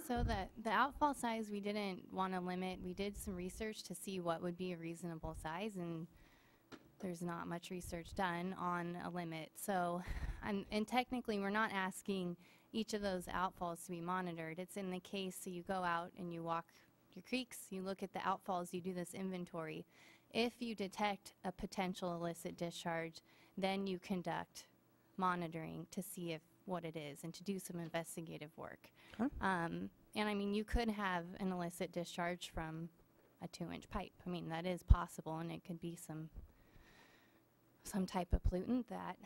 So the outfall size, we didn't want to limit. We did some research to see what would be a reasonable size, and there's not much research done on a limit. So, and technically, we're not asking each of those outfalls to be monitored. It's in the case, so you go out and you walk your creeks, you look at the outfalls, you do this inventory. If you detect a potential illicit discharge, then you conduct monitoring to see if what it is and to do some investigative work. Okay. And I mean, you could have an illicit discharge from a 2-inch pipe. I mean, that is possible, and it could be some type of pollutant that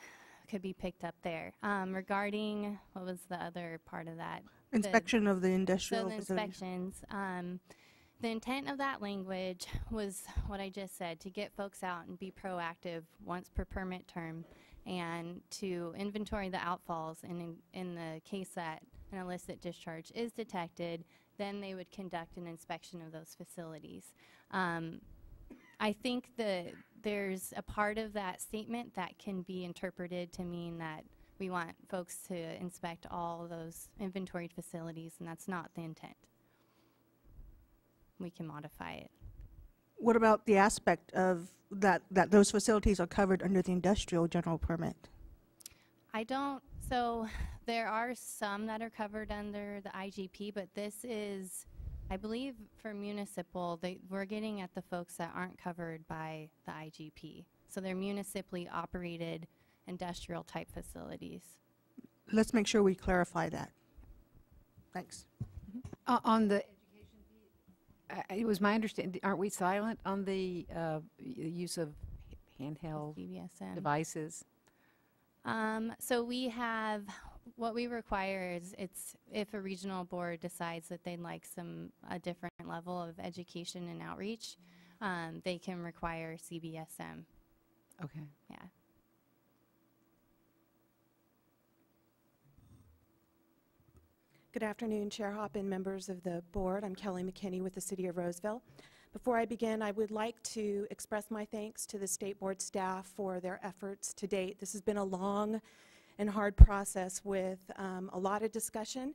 could be picked up there. Regarding, what was the other part of that? Inspection of the industrial So the facilities. inspections. The intent of that language was what I just said, to get folks out and be proactive once per permit term and to inventory the outfalls. And in the case that an illicit discharge is detected, then they would conduct an inspection of those facilities. I think that there's a part of that statement that can be interpreted to mean that we want folks to inspect all those inventoried facilities, and that's not the intent. We can modify it. What about the aspect of that those facilities are covered under the industrial general permit? I don't, so there are some that are covered under the IGP, but this is, I believe for municipal, we're getting at the folks that aren't covered by the IGP. So they're municipally operated industrial type facilities. Let's make sure we clarify that. Thanks. On the it was my understanding, aren't we silent on the use of handheld CBSM. devices? So we have, what we require is if a regional board decides that they'd like a different level of education and outreach, they can require CBSM. Okay. Yeah. Good afternoon, Chair Hopp and members of the board. I'm Kelly McKinney with the City of Roseville. Before I begin, I would like to express my thanks to the State Board staff for their efforts to date. This has been a long and hard process with a lot of discussion.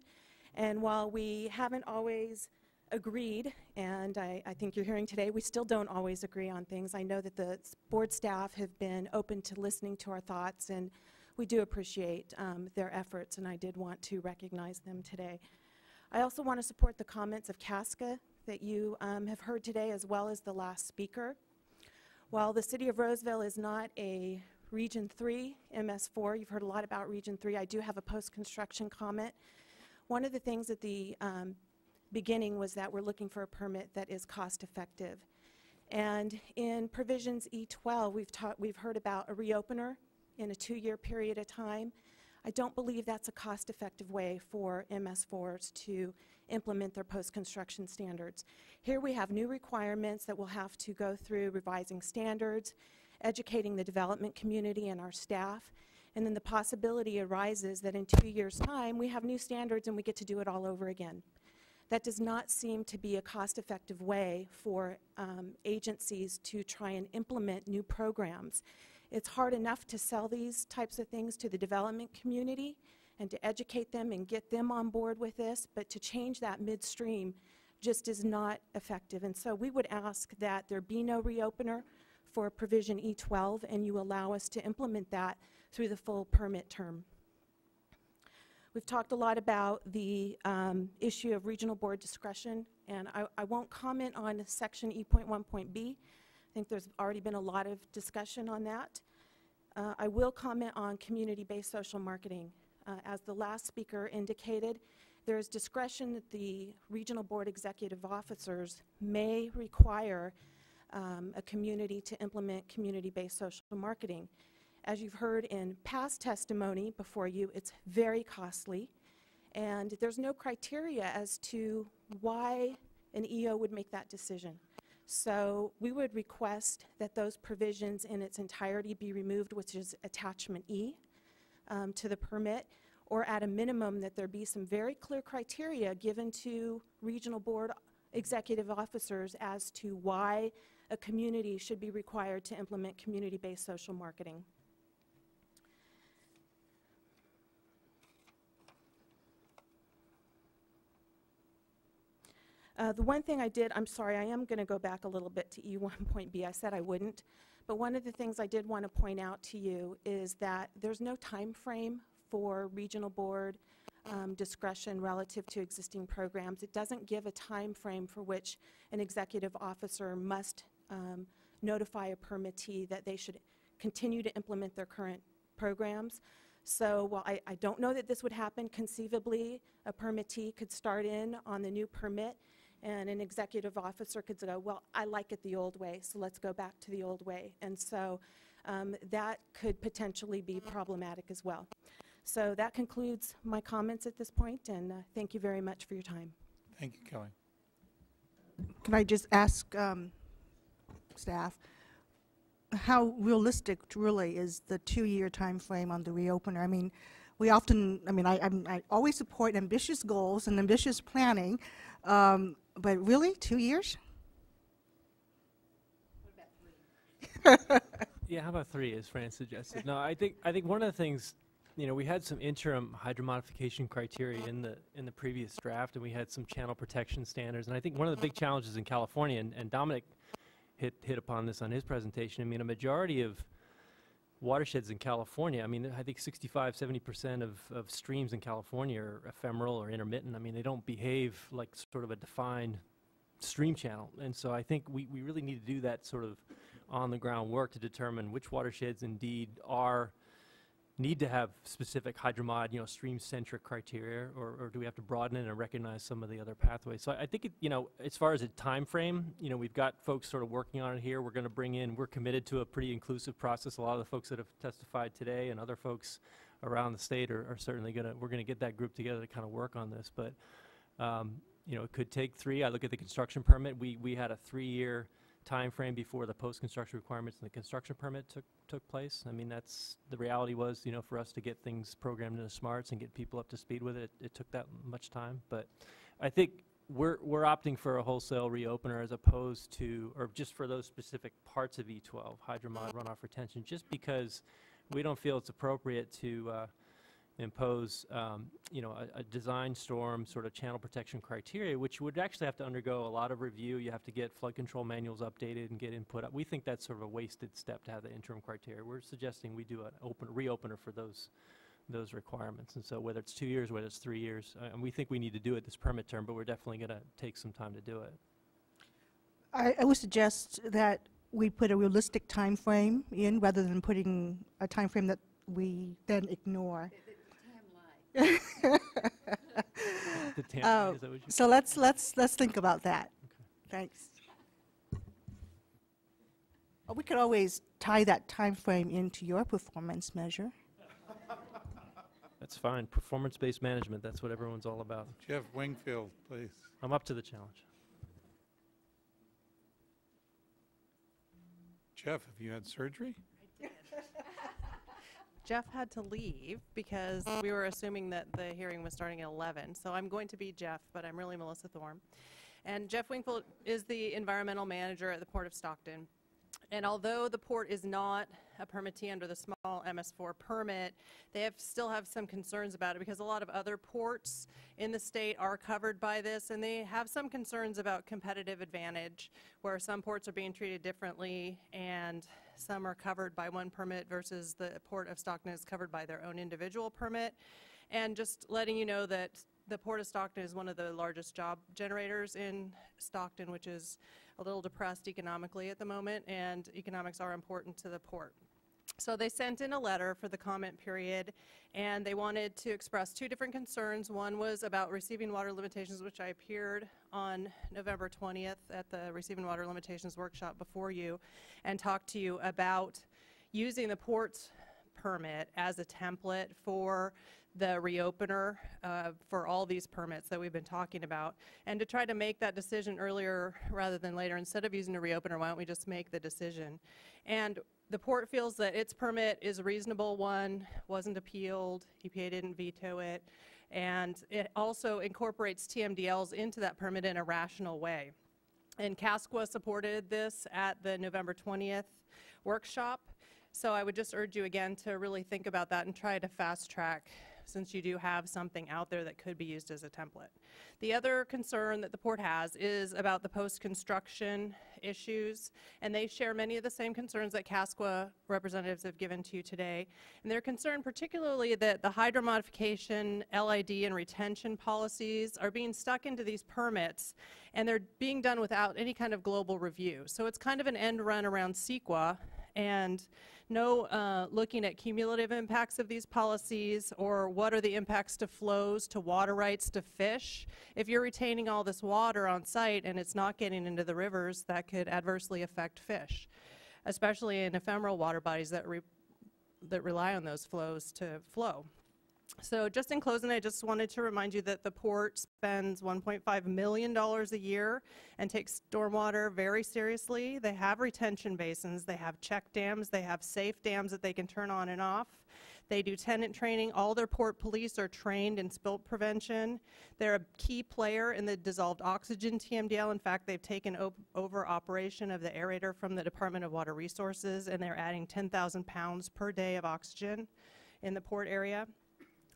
And while we haven't always agreed, and I think you're hearing today, we still don't always agree on things. I know that the board staff have been open to listening to our thoughts, and we do appreciate their efforts, and I did want to recognize them today. I also want to support the comments of CASCA that you have heard today, as well as the last speaker. While the City of Roseville is not a Region 3 MS4, you've heard a lot about Region 3, I do have a post-construction comment. One of the things at the beginning was that we're looking for a permit that is cost-effective. And in provisions E12, we've heard about a reopener in a 2-year period of time. I don't believe that's a cost-effective way for MS4s to implement their post-construction standards. Here we have new requirements that we'll have to go through, revising standards, educating the development community and our staff, and then the possibility arises that in 2 years' time we have new standards and we get to do it all over again. That does not seem to be a cost-effective way for agencies to try and implement new programs. It's hard enough to sell these types of things to the development community and to educate them and get them on board with this, but to change that midstream just is not effective. And so we would ask that there be no reopener for provision E12, and you allow us to implement that through the full permit term. We've talked a lot about the issue of regional board discretion, and I won't comment on section E.1.B. I think there's already been a lot of discussion on that. I will comment on community-based social marketing. As the last speaker indicated, there is discretion that the regional board executive officers may require a community to implement community-based social marketing. As you've heard in past testimony before you, it's very costly, and there's no criteria as to why an EO would make that decision. So we would request that those provisions in its entirety be removed, which is attachment E to the permit, or at a minimum that there be some very clear criteria given to regional board executive officers as to why a community should be required to implement community-based social marketing. The one thing I did, I'm sorry, I am going to go back a little bit to E1.B. I said I wouldn't, but one of the things I did want to point out to you is that there's no time frame for regional board discretion relative to existing programs. It doesn't give a time frame for which an executive officer must notify a permittee that they should continue to implement their current programs. So while I don't know that this would happen, conceivably a permittee could start in on the new permit and an executive officer could go, well, I like it the old way, so let's go back to the old way. And so that could potentially be problematic as well. So that concludes my comments at this point, and thank you very much for your time. Thank you, Kelly. Can I just ask staff, how realistic really is the 2-year time frame on the reopener? I mean, we often, I always support ambitious goals and ambitious planning, but really, 2 years? Yeah, how about 3, as Fran suggested? No, I think one of the things, you know, we had some interim hydromodification criteria in the previous draft, and we had some channel protection standards. And I think one of the big challenges in California, and Dominic hit upon this on his presentation, I mean, a majority of watersheds in California, I mean, I think 65–70% of streams in California are ephemeral or intermittent. I mean, they don't behave like sort of a defined stream channel. And so I think we really need to do that sort of on-the-ground work to determine which watersheds indeed need to have specific hydromod, you know, stream-centric criteria, or do we have to broaden it and recognize some of the other pathways? So I think, you know, as far as a time frame, you know, we've got folks sort of working on it here. We're going to bring in, we're committed to a pretty inclusive process. A lot of the folks that have testified today and other folks around the state are certainly we're going to get that group together to kind of work on this. But, you know, it could take 3. I look at the construction permit. We had a 3-year time frame before the post-construction requirements and the construction permit took place. I mean, that's the reality was, you know, for us to get things programmed into smarts and get people up to speed with it, it took that much time. But I think we're opting for a wholesale reopener as opposed to, or just for those specific parts of E12, hydromod runoff retention, just because we don't feel it's appropriate to impose, you know, a design storm sort of channel protection criteria, which would actually have to undergo a lot of review. You have to get flood control manuals updated and get input. We think that's sort of a wasted step to have the interim criteria. We're suggesting we do an reopener for those requirements. And so whether it's 2 years, whether it's 3 years, and we think we need to do it this permit term, but we're definitely going to take some time to do it. I would suggest that we put a realistic time frame in rather than putting a time frame that we then ignore. The timeline, is that what you So let's think about that. Okay. Thanks. We could always tie that time frame into your performance measure. That's fine. Performance-based management, that's what everyone's all about. Jeff Wingfield, please. I'm up to the challenge. Jeff, have you had surgery? Jeff had to leave because we were assuming that the hearing was starting at 11. So I'm going to be Jeff, but I'm really Melissa Thorne. And Jeff Wingfield is the environmental manager at the Port of Stockton. And although the port is not a permittee under the small MS4 permit, they still have some concerns about it because a lot of other ports in the state are covered by this, and they have some concerns about competitive advantage, where some ports are being treated differently and some are covered by one permit versus the Port of Stockton is covered by their own individual permit. And just letting you know that the Port of Stockton is one of the largest job generators in Stockton, which is a little depressed economically at the moment, and economics are important to the port. So they sent in a letter for the comment period, and they wanted to express 2 different concerns. One was about receiving water limitations, which I appeared on November 20th at the Receiving Water Limitations workshop before you, and talked to you about using the port's permit as a template for the reopener for all these permits that we've been talking about, and to try to make that decision earlier rather than later. Instead of using a reopener, why don't we just make the decision? And the port feels that its permit is a reasonable one, wasn't appealed, EPA didn't veto it, and it also incorporates TMDLs into that permit in a rational way. And CASQA supported this at the November 20th workshop. So I would just urge you again to really think about that and try to fast track since you do have something out there that could be used as a template. The other concern that the port has is about the post-construction issues, and they share many of the same concerns that CASQA representatives have given to you today. And they're concerned particularly that the hydromodification, LID, and retention policies are being stuck into these permits, and they're being done without any kind of global review. So it's kind of an end run around CEQA, and no looking at cumulative impacts of these policies, or what are the impacts to flows, to water rights, to fish. If you're retaining all this water on site and it's not getting into the rivers, that could adversely affect fish, especially in ephemeral water bodies that rely on those flows to flow. So just in closing, I just wanted to remind you that the port spends $1.5 million a year and takes stormwater very seriously. They have retention basins, they have check dams, they have safe dams that they can turn on and off. They do tenant training. All their port police are trained in spill prevention. They're a key player in the dissolved oxygen TMDL. In fact, they've taken over operation of the aerator from the Department of Water Resources, and they're adding 10,000 pounds per day of oxygen in the port area.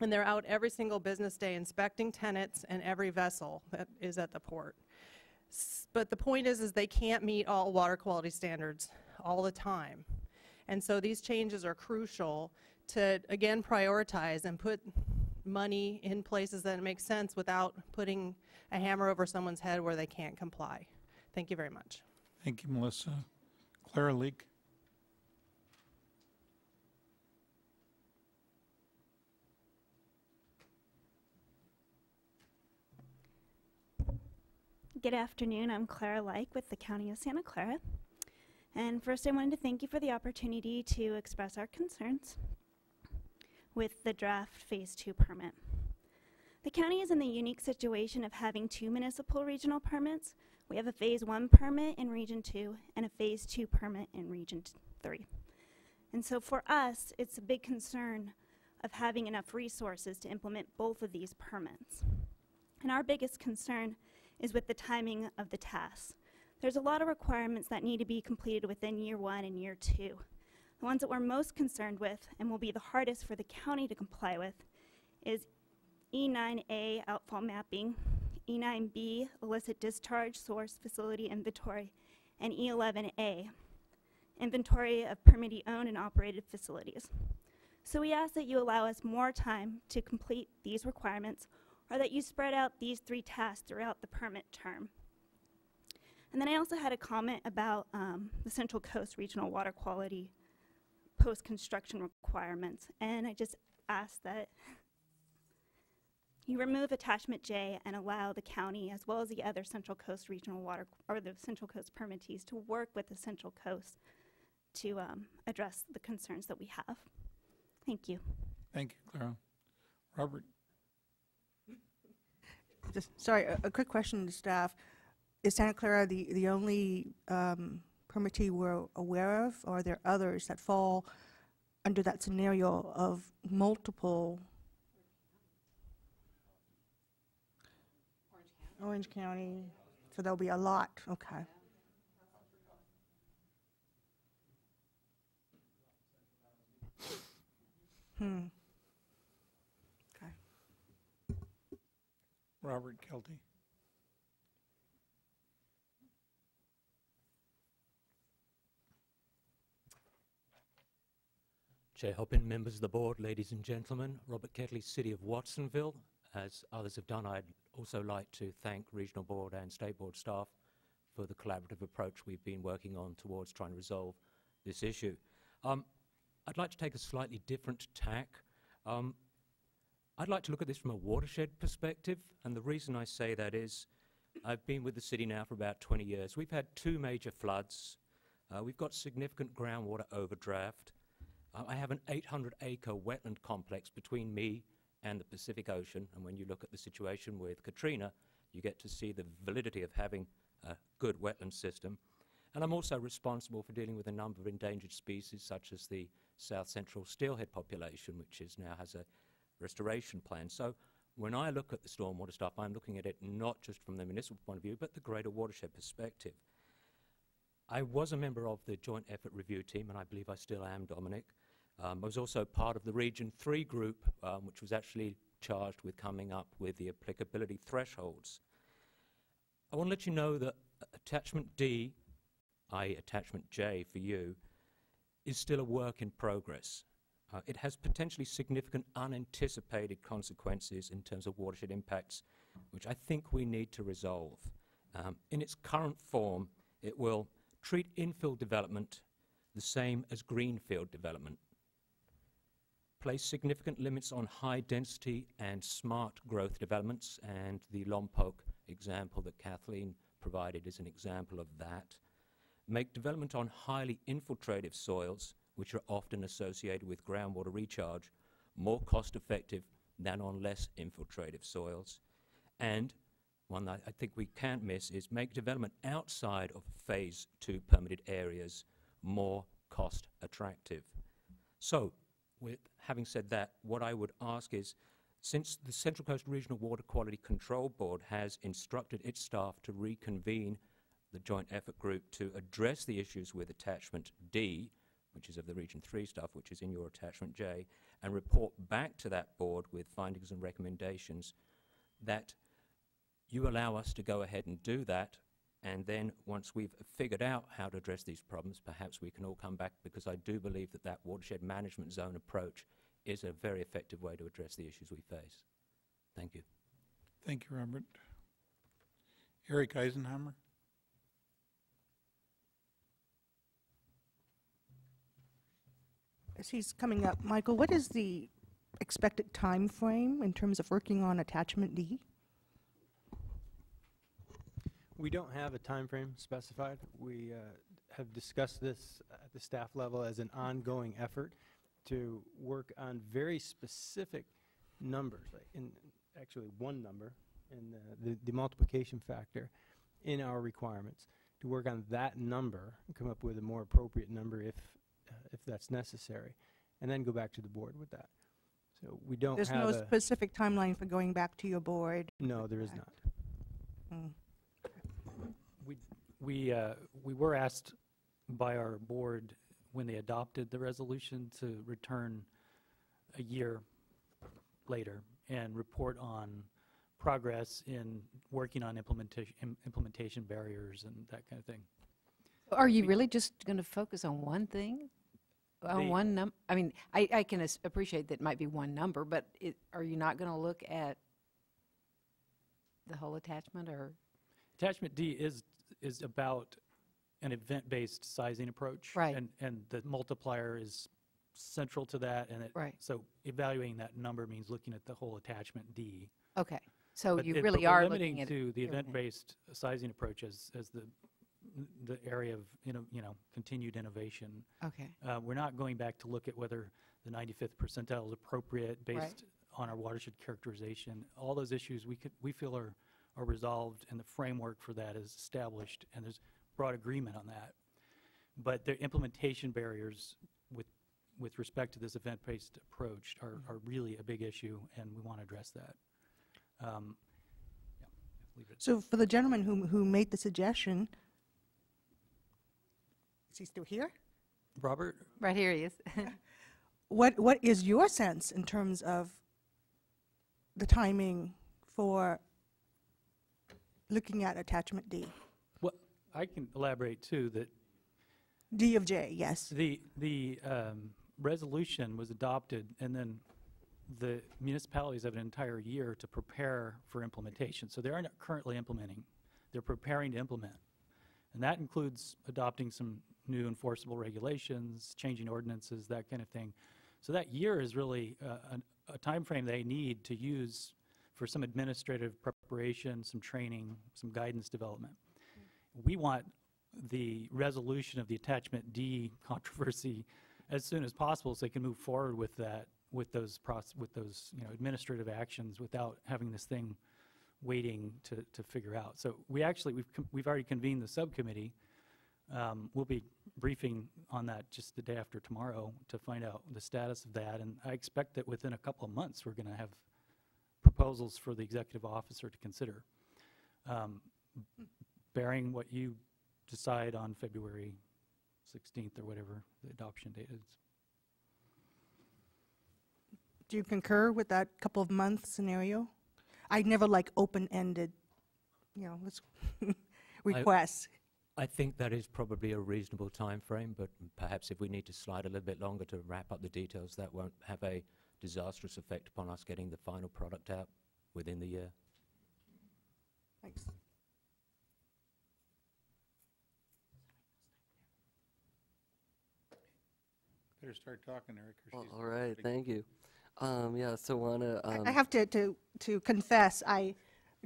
And they're out every single business day inspecting tenants and every vessel that is at the port. But the point is they can't meet all water quality standards all the time. And so these changes are crucial to, again, prioritize and put money in places that make sense without putting a hammer over someone's head where they can't comply. Thank you very much. Thank you, Melissa. Clara Leak. Good afternoon. I'm Clara Like with the County of Santa Clara. And first I wanted to thank you for the opportunity to express our concerns with the draft Phase 2 permit. The county is in the unique situation of having two municipal regional permits. We have a Phase 1 permit in Region 2 and a Phase 2 permit in Region 3. And so for us, it's a big concern of having enough resources to implement both of these permits. And our biggest concern is with the timing of the tasks. There's a lot of requirements that need to be completed within year 1 and year 2. The ones that we're most concerned with and will be the hardest for the county to comply with is E9A outfall mapping, E9B illicit discharge source facility inventory, and E11A inventory of permittee owned and operated facilities. So we ask that you allow us more time to complete these requirements, or that you spread out these 3 tasks throughout the permit term. And then I also had a comment about the Central Coast Regional Water Quality post-construction requirements, and I just ask that you remove attachment J and allow the county, as well as the other Central Coast Regional Water, or the Central Coast permittees, to work with the Central Coast to address the concerns that we have. Thank you. Thank you, Clara. Robert. Sorry, a quick question to staff. Is Santa Clara the only permittee we're aware of, or are there others that fall under that scenario of multiple? Orange County. So there'll be a lot. Okay. Okay. Robert Kelty. Chair Hoppin, members of the board, ladies and gentlemen, Robert Ketley, City of Watsonville. As others have done, I'd also like to thank Regional Board and State Board staff for the collaborative approach we've been working on towards trying to resolve this issue. I'd like to take a slightly different tack. I'd like to look at this from a watershed perspective, and the reason I say that is I've been with the city now for about 20 years. We've had 2 major floods. We've got significant groundwater overdraft. I have an 800-acre wetland complex between me and the Pacific Ocean, and when you look at the situation with Katrina, you get to see the validity of having a good wetland system. And I'm also responsible for dealing with a number of endangered species, such as the South Central steelhead population, which now has a restoration plan. So when I look at the stormwater stuff, I'm looking at it not just from the municipal point of view, but the greater watershed perspective. I was a member of the Joint Effort Review Team, and I believe I still am, Dominic. I was also part of the Region 3 group, which was actually charged with coming up with the applicability thresholds. I want to let you know that Attachment D, i.e. Attachment J for you, is still a work in progress. It has potentially significant unanticipated consequences in terms of watershed impacts, which I think we need to resolve. In its current form, it will treat infill development the same as greenfield development, place significant limits on high density and smart growth developments, and the Lompoc example that Kathleen provided is an example of that, make development on highly infiltrative soils, which are often associated with groundwater recharge, more cost effective than on less infiltrative soils, and one that I think we can't miss is make development outside of phase 2 permitted areas more cost attractive. So, with having said that, what I would ask is, since the Central Coast Regional Water Quality Control Board has instructed its staff to reconvene the joint effort group to address the issues with Attachment D, which is of the Region 3 stuff, which is in your Attachment J, and report back to that board with findings and recommendations, that you allow us to go ahead and do that, and then once we've figured out how to address these problems, perhaps we can all come back, because I do believe that that watershed management zone approach is a very effective way to address the issues we face. Thank you. Thank you, Robert. Eric Eisenhammer. As he's coming up, Michael, what is the expected time frame in terms of working on Attachment D? We don't have a time frame specified. We have discussed this at the staff level as an ongoing effort to work on very specific numbers, like actually one number in the multiplication factor in our requirements, to work on that number and come up with a more appropriate number if that's necessary, and then go back to the board with that. So we don't There's have no specific timeline for going back to your board? No, there is not. Mm. We were asked by our board when they adopted the resolution to return a year later and report on progress in working on implementation barriers and that kind of thing. Are you really just going to focus on one thing? On one number? I mean, I can appreciate that it might be one number, but are you not going to look at the whole attachment? Or Attachment D is about an event-based sizing approach, right? And the multiplier is central to that, and right. So evaluating that number means looking at the whole Attachment D. Okay, so but you really are limiting looking at to the event-based sizing approach as the area of continued innovation. Okay. We're not going back to look at whether the 95th percentile is appropriate based on our watershed characterization. All those issues we feel are resolved, and the framework for that is established, and there's broad agreement on that. But the implementation barriers with respect to this event-based approach are really a big issue, and we want to address that. So for the gentleman who made the suggestion, is he still here? Robert? Right here he is. What is your sense in terms of the timing for looking at Attachment D? Well, I can elaborate too that D of J, yes. the resolution was adopted, and then the municipalities have an entire year to prepare for implementation. So they aren't currently implementing. They're preparing to implement. And that includes adopting some new enforceable regulations, changing ordinances, that kind of thing. So that year is really a time frame they need to use for some administrative preparation, some training, some guidance development. We want the resolution of the Attachment D controversy as soon as possible so they can move forward with that, with those administrative actions without having this thing waiting to figure out. So we've already convened the subcommittee. We'll be briefing on that just the day after tomorrow to find out the status of that, and I expect that within a couple of months we're going to have proposals for the executive officer to consider, bearing what you decide on February 16th or whatever the adoption date is. Do you concur with that couple of month scenario? I never like open-ended, let's requests. I think that is probably a reasonable time frame, but perhaps if we need to slide a little bit longer to wrap up the details, that won't have a disastrous effect upon us getting the final product out within the year. Thanks. Better start talking, Eric. Well, all right, thank you. Yeah, so wanna. I have to confess,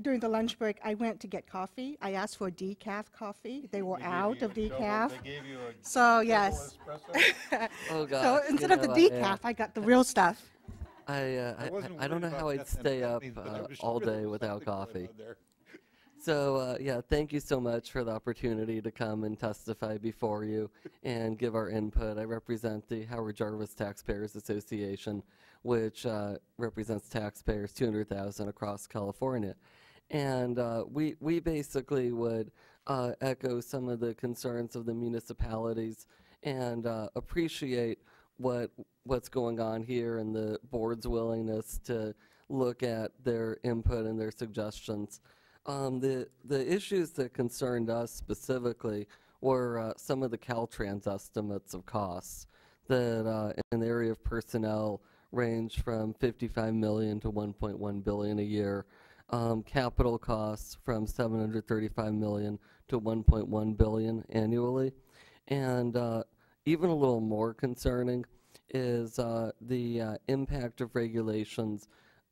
during the lunch break, I went to get coffee. I asked for decaf coffee. They were out of decaf. They gave you a So yes. Oh God. So instead of the decaf, I got the real stuff. I don't know how I'd stay up all day without coffee. So yeah, thank you so much for the opportunity to come and testify before you and give our input. I represent the Howard Jarvis Taxpayers Association, which represents taxpayers 200,000 across California. And we basically would echo some of the concerns of the municipalities and appreciate what's going on here and the board's willingness to look at their input and their suggestions. The issues that concerned us specifically were some of the Caltrans estimates of costs that in the area of personnel range from $55 million to $1.1 billion a year. Capital costs from $735 million to $1.1 billion annually. And even a little more concerning is the impact of regulations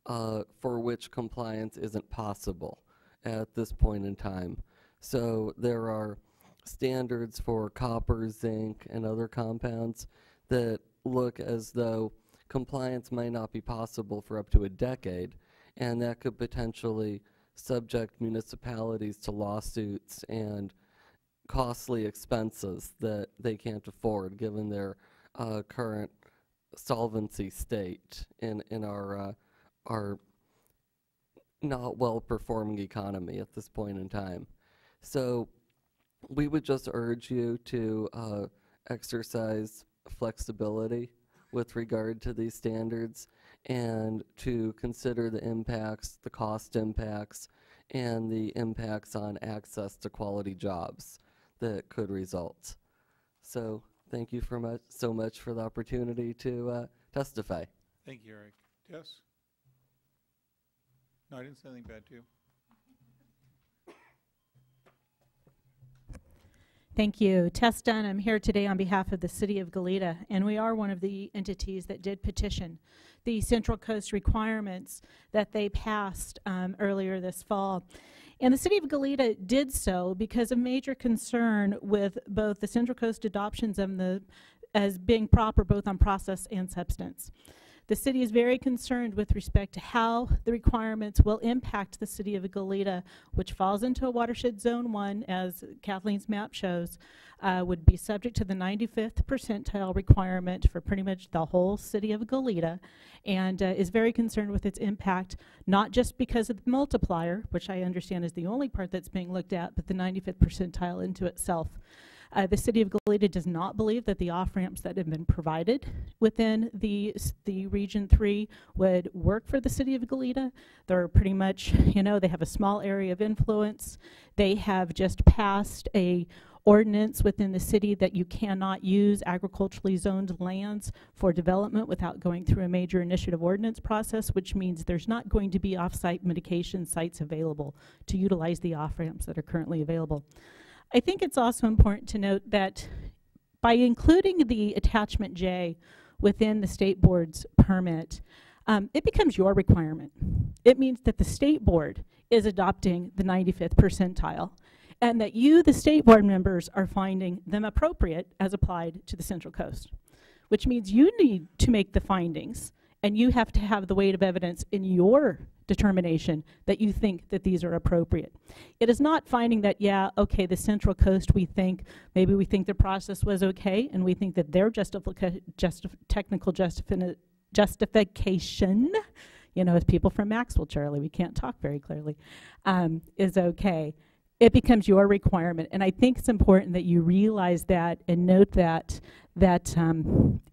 for which compliance isn't possible at this point in time. So there are standards for copper, zinc, and other compounds that look as though compliance might not be possible for up to a decade, and that could potentially subject municipalities to lawsuits and costly expenses that they can't afford given their current solvency state in our not well-performing economy at this point in time. So we would just urge you to exercise flexibility with regard to these standards and to consider the impacts, the cost impacts, and the impacts on access to quality jobs that could result. So thank you so much for the opportunity to testify. Thank you, Eric. Jess? No, I didn't say anything bad to you. Thank you. Tess Dunn, I'm here today on behalf of the City of Goleta, and we are one of the entities that did petition the Central Coast requirements that they passed earlier this fall. And the City of Goleta did so because of major concern with both the Central Coast adoptions and as being proper both on process and substance. The city is very concerned with respect to how the requirements will impact the City of Goleta, which falls into a watershed zone 1, as Kathleen's map shows, would be subject to the 95th percentile requirement for pretty much the whole City of Goleta, and is very concerned with its impact, not just because of the multiplier, which I understand is the only part that's being looked at, but the 95th percentile into itself. The City of Goleta does not believe that the off-ramps that have been provided within the Region 3 would work for the City of Goleta. They're pretty much, they have a small area of influence. They have just passed a ordinance within the city that you cannot use agriculturally zoned lands for development without going through a major initiative ordinance process, which means there's not going to be off-site mitigation sites available to utilize the off-ramps that are currently available. I think it's also important to note that by including the attachment J within the state board's permit, it becomes your requirement. It means that the state board is adopting the 95th percentile and that you, the state board members, are finding them appropriate as applied to the Central Coast, which means you need to make the findings and you have to have the weight of evidence in your determination that you think that these are appropriate. It is not finding that, yeah, okay, the Central Coast, maybe we think the process was okay, and we think that their technical justification, as people from Maxwell, Charlie, we can't talk very clearly, is okay. it becomes your requirement. And I think it's important that you realize that and note that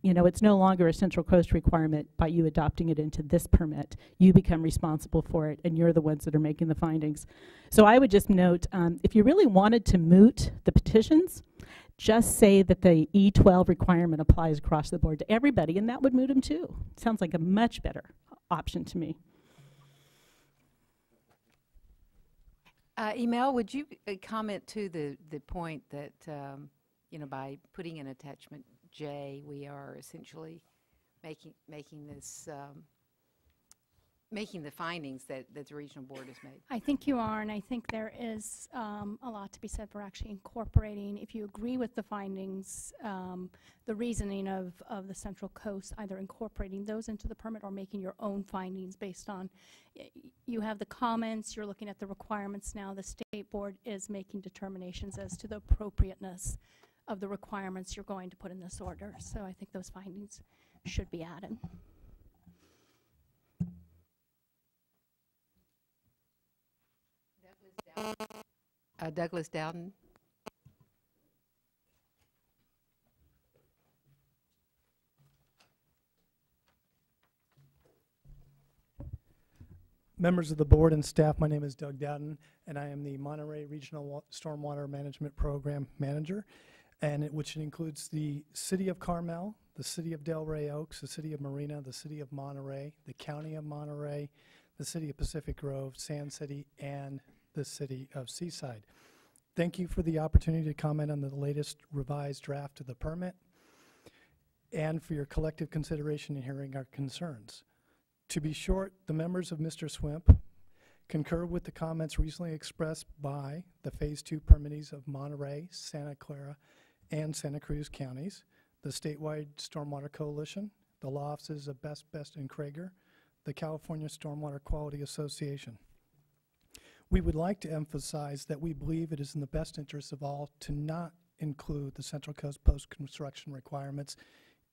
you know, it's no longer a Central Coast requirement by you adopting it into this permit. You become responsible for it, and you're the ones that are making the findings. So I would just note, if you really wanted to moot the petitions, just say that the E12 requirement applies across the board to everybody, and that would moot them too. Sounds like a much better option to me. Emil, would you comment to the point that you know, by putting in attachment J, we are essentially making this making the findings that the regional board has made? I think you are, and I think there is a lot to be said for actually incorporating, if you agree with the findings, the reasoning of the Central Coast, either incorporating those into the permit or making your own findings based on, you have the comments, you're looking at the requirements now, the state board is making determinations as to the appropriateness of the requirements you're going to put in this order. So I think those findings should be added. Douglas Dowden. Members of the board and staff, my name is Doug Dowden, and I am the Monterey Regional Stormwater Management Program Manager, which includes the City of Carmel, the City of Delray Oaks, the City of Marina, the City of Monterey, the County of Monterey, the City of Pacific Grove, Sand City, and the City of Seaside. Thank you for the opportunity to comment on the latest revised draft of the permit and for your collective consideration in hearing our concerns. To be short, the members of Mr. Swimp concur with the comments recently expressed by the Phase 2 permittees of Monterey, Santa Clara, and Santa Cruz counties, the Statewide Stormwater Coalition, the law offices of Best, and Krager, the California Stormwater Quality Association. We would like to emphasize that we believe it is in the best interest of all to not include the Central Coast post-construction requirements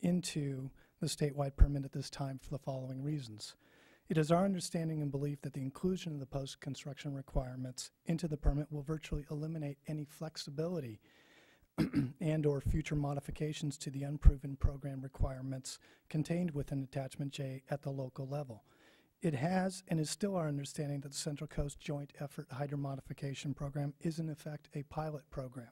into the statewide permit at this time for the following reasons. It is our understanding and belief that the inclusion of the post-construction requirements into the permit will virtually eliminate any flexibility and or future modifications to the unproven program requirements contained within Attachment J at the local level. It has and is still our understanding that the Central Coast Joint Effort Hydromodification Program is in effect a pilot program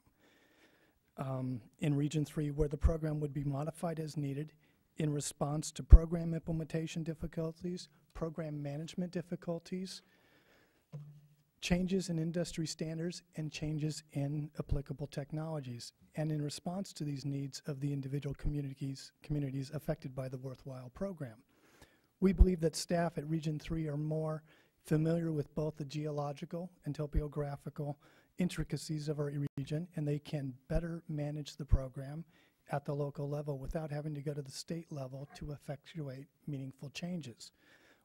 in Region 3, where the program would be modified as needed in response to program implementation difficulties, program management difficulties, changes in industry standards, and changes in applicable technologies, and in response to these needs of the individual communities affected by the worthwhile program. We believe that staff at Region 3 are more familiar with both the geological and topographical intricacies of our region, and they can better manage the program at the local level without having to go to the state level to effectuate meaningful changes.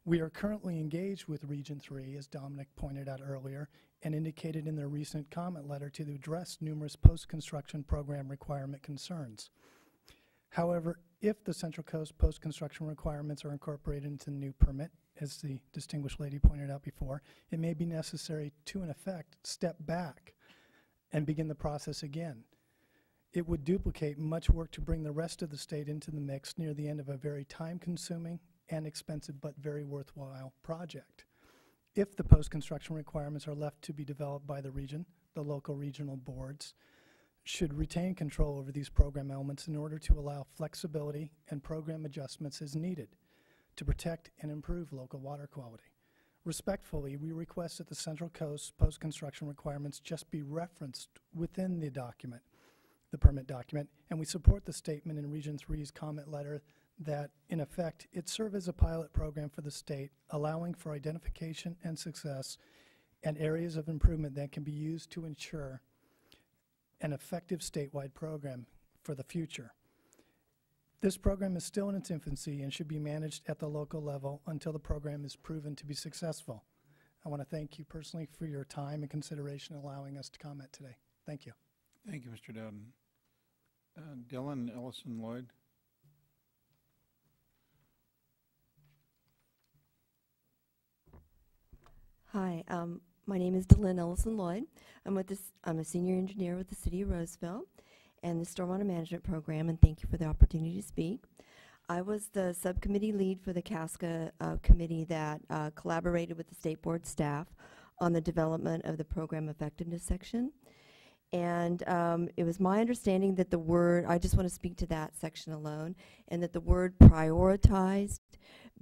We are currently engaged with Region 3, as Dominic pointed out earlier, and indicated in their recent comment letter to address numerous post-construction program requirement concerns. However, if the Central Coast post-construction requirements are incorporated into the new permit, as the distinguished lady pointed out before, it may be necessary to, in effect, step back and begin the process again. It would duplicate much work to bring the rest of the state into the mix near the end of a very time-consuming and expensive but very worthwhile project. If the post-construction requirements are left to be developed by the region, the local regional boards should retain control over these program elements in order to allow flexibility and program adjustments as needed to protect and improve local water quality. Respectfully, we request that the Central Coast post-construction requirements just be referenced within the document, the permit document, and we support the statement in Region 3's comment letter that, in effect, it serve as a pilot program for the state, allowing for identification and success and areas of improvement that can be used to ensure an effective statewide program for the future. This program is still in its infancy and should be managed at the local level until the program is proven to be successful. I want to thank you personally for your time and consideration allowing us to comment today. Thank you. Thank you, Mr. Dowden. Dylan Ellison-Lloyd. Hi, My name is Delynn Ellison-Lloyd. I'm a senior engineer with the City of Roseville and the Stormwater Management Program, and thank you for the opportunity to speak. I was the subcommittee lead for the CASCA committee that collaborated with the State Board staff on the development of the program effectiveness section. And it was my understanding that the word, I just want to speak to that section alone, and that the word prioritized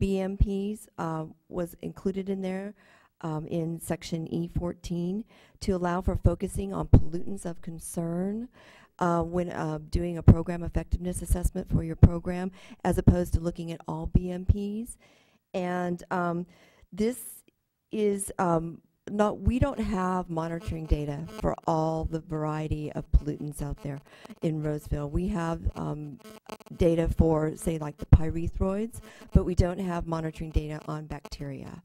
BMPs was included in there in section E14 to allow for focusing on pollutants of concern when doing a program effectiveness assessment for your program, as opposed to looking at all BMPs. And this is we don't have monitoring data for all the variety of pollutants out there in Roseville. We have data for, say, like the pyrethroids, but we don't have monitoring data on bacteria.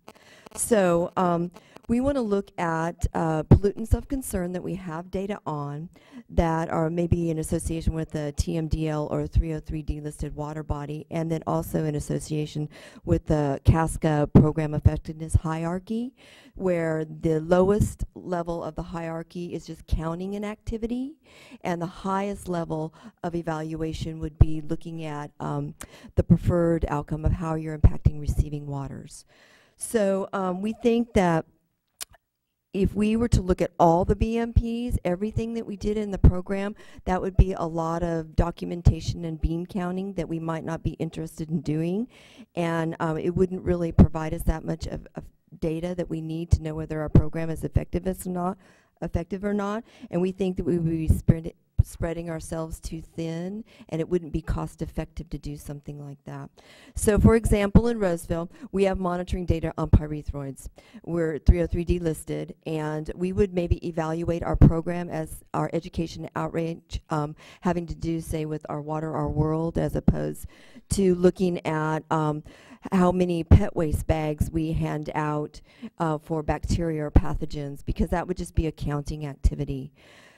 So we want to look at pollutants of concern that we have data on that are maybe in association with the TMDL or 303D listed water body, and then also in association with the CASCA program effectiveness hierarchy, where the lowest level of the hierarchy is just counting an activity, and the highest level of evaluation would be looking at the preferred outcome of how you're impacting receiving waters. So we think that if we were to look at all the BMPs, everything that we did in the program, that would be a lot of documentation and bean counting that we might not be interested in doing. And it wouldn't really provide us that much of data that we need to know whether our program is effective or not. And we think that we would be spreading ourselves too thin, and it wouldn't be cost effective to do something like that. So for example, in Roseville, we have monitoring data on pyrethroids. We're 303D listed, and we would maybe evaluate our program as our education outreach having to do, say, with our Water Our World, as opposed to looking at how many pet waste bags we hand out for bacteria or pathogens, because that would just be a counting activity.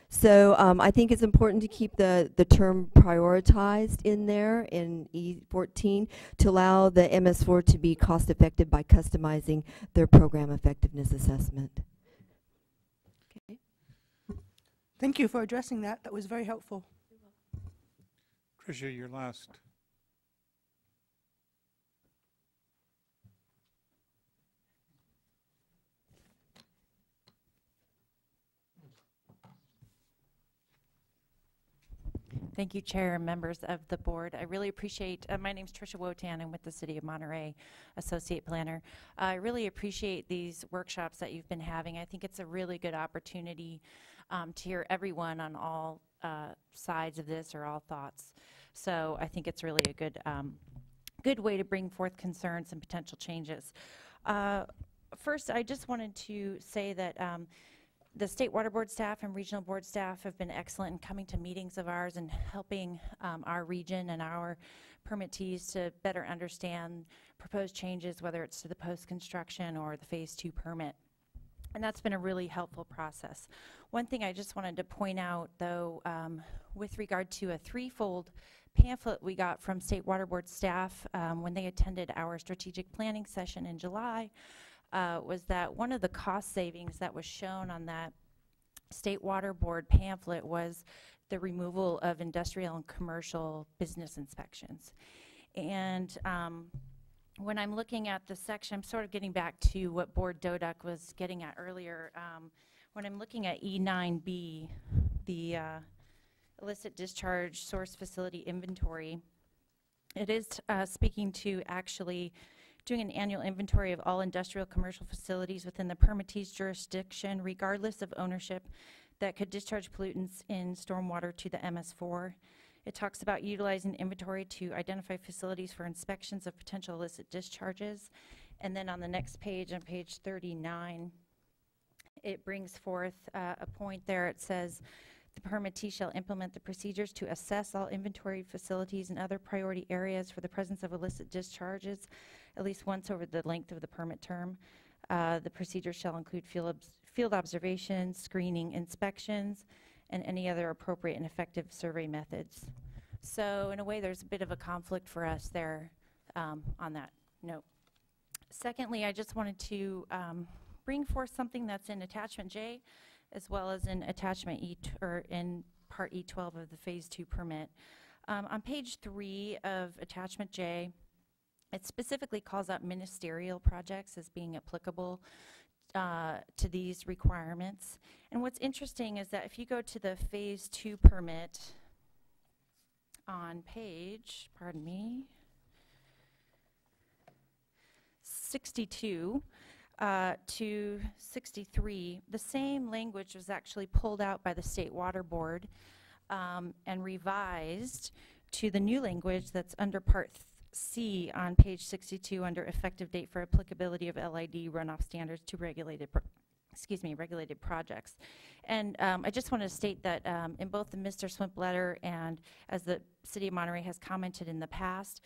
So I think it's important to keep the term prioritized in there in E14 to allow the MS4 to be cost effective by customizing their program effectiveness assessment. Okay. Thank you for addressing that. That was very helpful. Tricia, your last. Thank you, Chair and members of the board. I really appreciate, my name's Tricia Wotan. I'm with the City of Monterey, Associate Planner. I really appreciate these workshops that you've been having. I think it's a really good opportunity to hear everyone on all sides of this or all thoughts. So I think it's really a good way to bring forth concerns and potential changes. First, I just wanted to say that the State Water Board staff and Regional Board staff have been excellent in coming to meetings of ours and helping our region and our permittees to better understand proposed changes, whether it's to the post-construction or the Phase 2 permit. And that's been a really helpful process. One thing I just wanted to point out, though, with regard to a threefold pamphlet we got from State Water Board staff when they attended our strategic planning session in July, was that one of the cost savings that was shown on that State Water Board pamphlet was the removal of industrial and commercial business inspections. And when I'm looking at the section, I'm sort of getting back to what Board Doduk was getting at earlier. When I'm looking at E9B, the illicit discharge source facility inventory, it is speaking to actually doing an annual inventory of all industrial commercial facilities within the permittee's jurisdiction, regardless of ownership, that could discharge pollutants in stormwater to the MS4. It talks about utilizing inventory to identify facilities for inspections of potential illicit discharges. And then on the next page, on page 39, it brings forth a point there. It says, the permittee shall implement the procedures to assess all inventory facilities and other priority areas for the presence of illicit discharges at least once over the length of the permit term. The procedures shall include field observations, screening, inspections, and any other appropriate and effective survey methods. So in a way, there's a bit of a conflict for us there on that note. Secondly, I just wanted to bring forth something that's in Attachment J, as well as in Attachment E, or in Part E12 of the Phase 2 permit. On page 3 of Attachment J, it specifically calls out ministerial projects as being applicable to these requirements. And what's interesting is that if you go to the Phase 2 permit on page, pardon me, 62 to 63, the same language was actually pulled out by the State Water Board and revised to the new language that's under Part C on page 62 under effective date for applicability of LID runoff standards to regulated projects. And I just want to state that in both the Mr. Swimp letter and as the City of Monterey has commented in the past,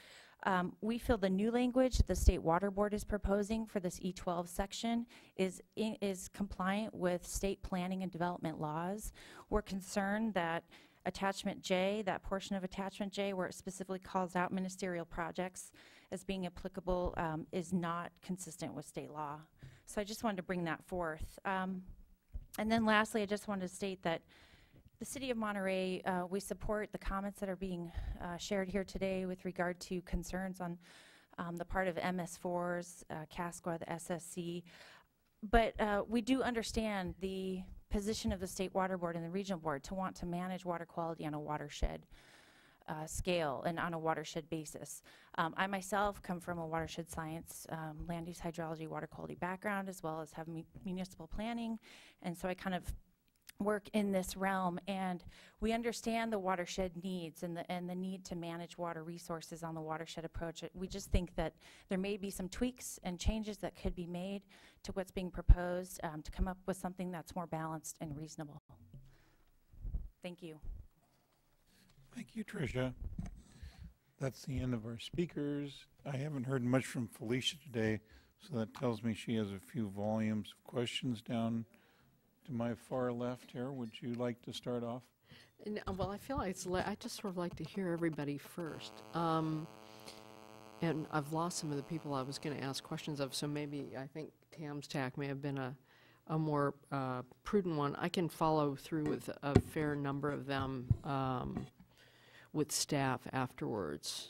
we feel the new language that the State Water Board is proposing for this E12 section is compliant with state planning and development laws. We're concerned that Attachment J, that portion of Attachment J where it specifically calls out ministerial projects as being applicable, is not consistent with state law. So I just wanted to bring that forth. And then lastly, I just wanted to state that the City of Monterey, we support the comments that are being shared here today with regard to concerns on the part of MS4s, CASCWA, the SSC. But we do understand the position of the State Water Board and the Regional Board to want to manage water quality on a watershed scale and on a watershed basis. I myself come from a watershed science, land use hydrology, water quality background, as well as have municipal planning. And so I kind of work in this realm, and we understand the watershed needs and the need to manage water resources on the watershed approach. We just think that there may be some tweaks and changes that could be made to what's being proposed to come up with something that's more balanced and reasonable. Thank you. Thank you, Tricia. That's the end of our speakers. I haven't heard much from Felicia today, so that tells me she has a few volumes of questions down to my far left here. Would you like to start off? Well, I feel like I just sort of like to hear everybody first. And I've lost some of the people I was going to ask questions of, so maybe I think Tam's tack may have been a more prudent one. I can follow through with a fair number of them with staff afterwards.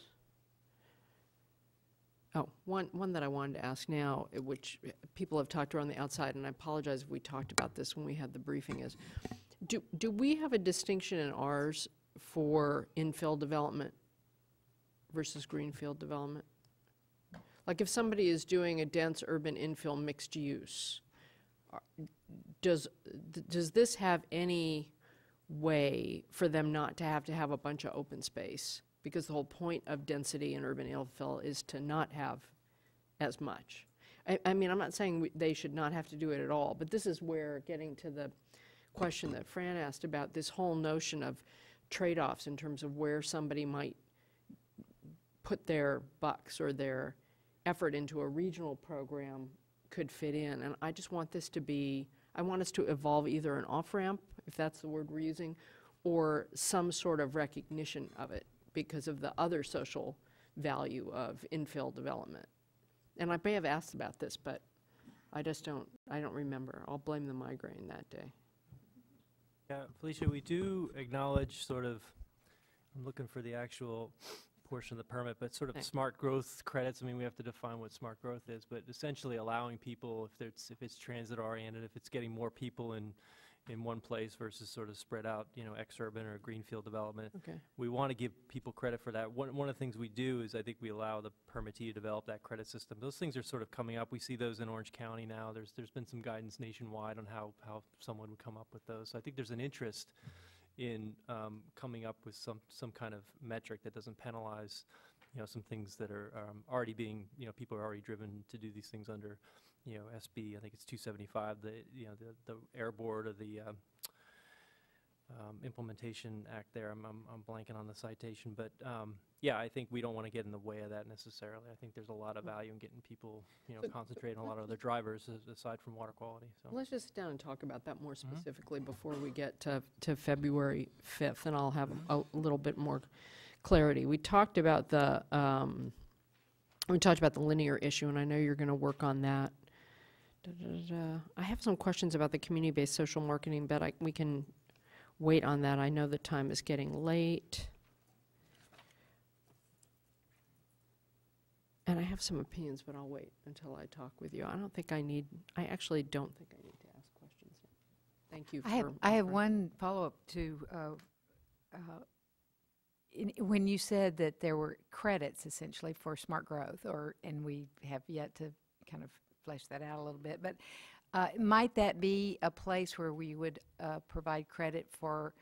Oh, one that I wanted to ask now, which people have talked around the outside, and I apologize if we talked about this when we had the briefing, is do we have a distinction in ours for infill development versus greenfield development? Like if somebody is doing a dense urban infill mixed use, does this have any way for them not to have a bunch of open space? Because the whole point of density in urban infill is to not have as much. I mean, I'm not saying they should not have to do it at all, but this is where getting to the question that Fran asked about this whole notion of trade-offs in terms of where somebody might put their bucks or their effort into a regional program could fit in. And I just want this to be, I want us to evolve either an off-ramp, if that's the word we're using, or some sort of recognition of it because of the other social value of infill development. And I may have asked about this, but I don't remember. I'll blame the migraine that day. Yeah, Felicia, we do acknowledge sort of, I'm looking for the actual portion of the permit, but sort of smart growth credits. I mean, we have to define what smart growth is, but essentially allowing people, if it's transit oriented, if it's getting more people in one place versus sort of spread out, ex-urban or greenfield development. Okay. We want to give people credit for that. One of the things we do is I think we allow the permittee to develop that credit system. Those things are sort of coming up. We see those in Orange County now. There's been some guidance nationwide on how someone would come up with those. So I think there's an interest in coming up with some kind of metric that doesn't penalize, some things that are already being, people are already driven to do these things under, SB, I think it's 275, the Air Board or the Implementation Act there. I'm blanking on the citation, but yeah, I think we don't want to get in the way of that necessarily. I think there's a lot of value in getting people, concentrate on a lot of other drivers aside from water quality. So Let's just sit down and talk about that more specifically before we get to February 5th, and I'll have a little bit more clarity. We talked about the linear issue, and I know you're going to work on that. I have some questions about the community-based social marketing, but we can wait on that. I know the time is getting late. And I have some opinions, but I'll wait until I talk with you. I actually don't think I need to ask questions. Thank you for I have one follow-up to when you said that there were credits essentially for smart growth, and we have yet to kind of flesh that out a little bit, but might that be a place where we would provide credit for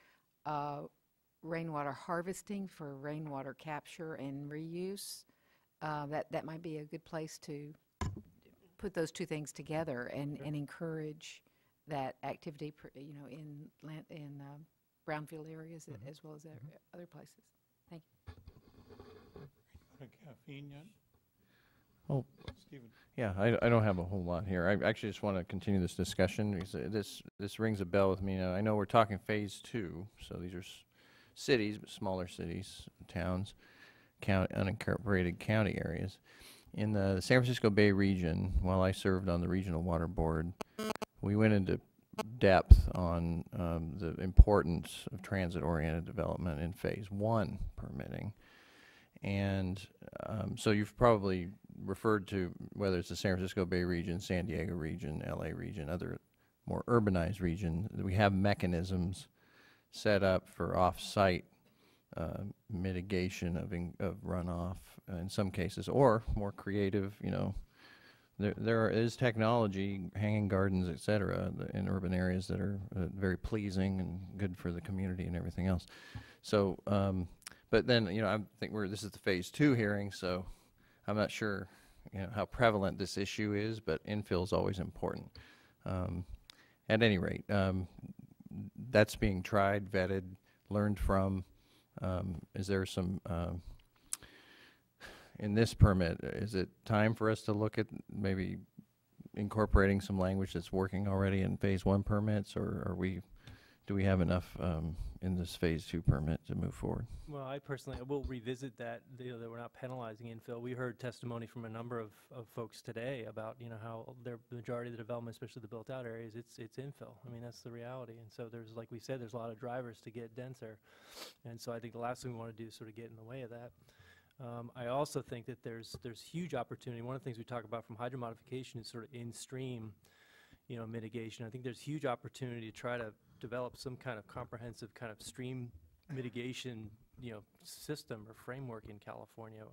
rainwater harvesting, for rainwater capture and reuse? That might be a good place to put those two things together and encourage that activity, in brownfield areas as well as other places. Thank you. Caffeine yet? Oh, Stephen. Yeah, I don't have a whole lot here. I actually just want to continue this discussion because this rings a bell with me. Now, I know we're talking phase 2, so these are cities, but smaller cities, towns, unincorporated county areas. In the San Francisco Bay region, while I served on the Regional Water Board, we went into depth on the importance of transit-oriented development in phase 1 permitting. And so you've probably referred to whether it's the San Francisco Bay region, San Diego region, LA region, other more urbanized region, we have mechanisms set up for off-site mitigation of runoff in some cases, or more creative, there is technology, hanging gardens, et cetera, in urban areas that are very pleasing and good for the community and everything else. So, but then, I think this is the phase 2 hearing, so I'm not sure, how prevalent this issue is, but infill is always important. At any rate, that's being tried, vetted, learned from. Is there some, in this permit, is it time for us to look at maybe incorporating some language that's working already in phase 1 permits, or do we have enough in this phase 2 permit to move forward? Well, I personally will revisit that, that we're not penalizing infill. We heard testimony from a number of folks today about, how the majority of the development, especially the built out areas, it's infill. I mean, that's the reality. And so there's, like we said, there's a lot of drivers to get denser. And so I think the last thing we want to do is sort of get in the way of that. I also think that there's huge opportunity. One of the things we talk about from hydromodification is sort of in-stream, mitigation. I think there's huge opportunity to try to develop some kind of comprehensive kind of stream mitigation, system or framework in California.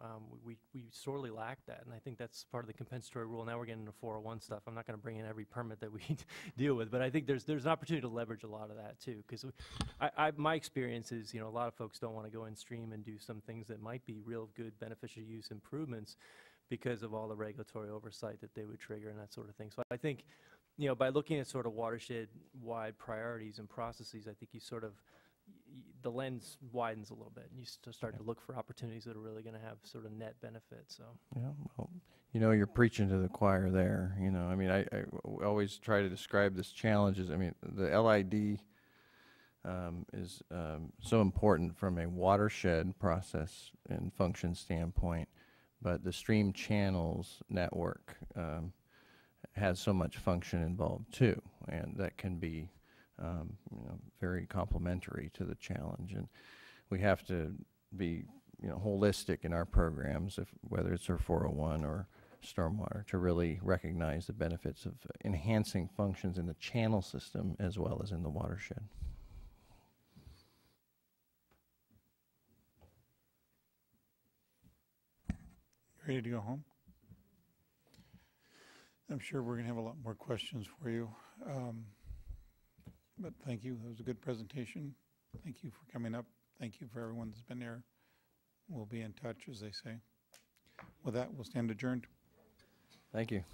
We sorely lack that, and I think that's part of the compensatory rule. Now we're getting into 401 stuff. I'm not going to bring in every permit that we deal with, but I think there's an opportunity to leverage a lot of that too. Because my experience is, a lot of folks don't want to go in stream and do some things that might be real good beneficial use improvements because of all the regulatory oversight that they would trigger and that sort of thing. So I think, by looking at sort of watershed-wide priorities and processes, I think you sort of the lens widens a little bit, and you start to look for opportunities that are really going to have sort of net benefit. So yeah, well, you're preaching to the choir there. I mean, I always try to describe this challenge as, the LID is so important from a watershed process and function standpoint, but the stream channels network has so much function involved too, and that can be very complementary to the challenge. And we have to be holistic in our programs, whether it's our 401 or stormwater, to really recognize the benefits of enhancing functions in the channel system as well as in the watershed. Ready to go home? I'm sure we're going to have a lot more questions for you. But thank you. That was a good presentation. Thank you for coming up. Thank you for everyone that's been there. We'll be in touch, as they say. With that, we'll stand adjourned. Thank you.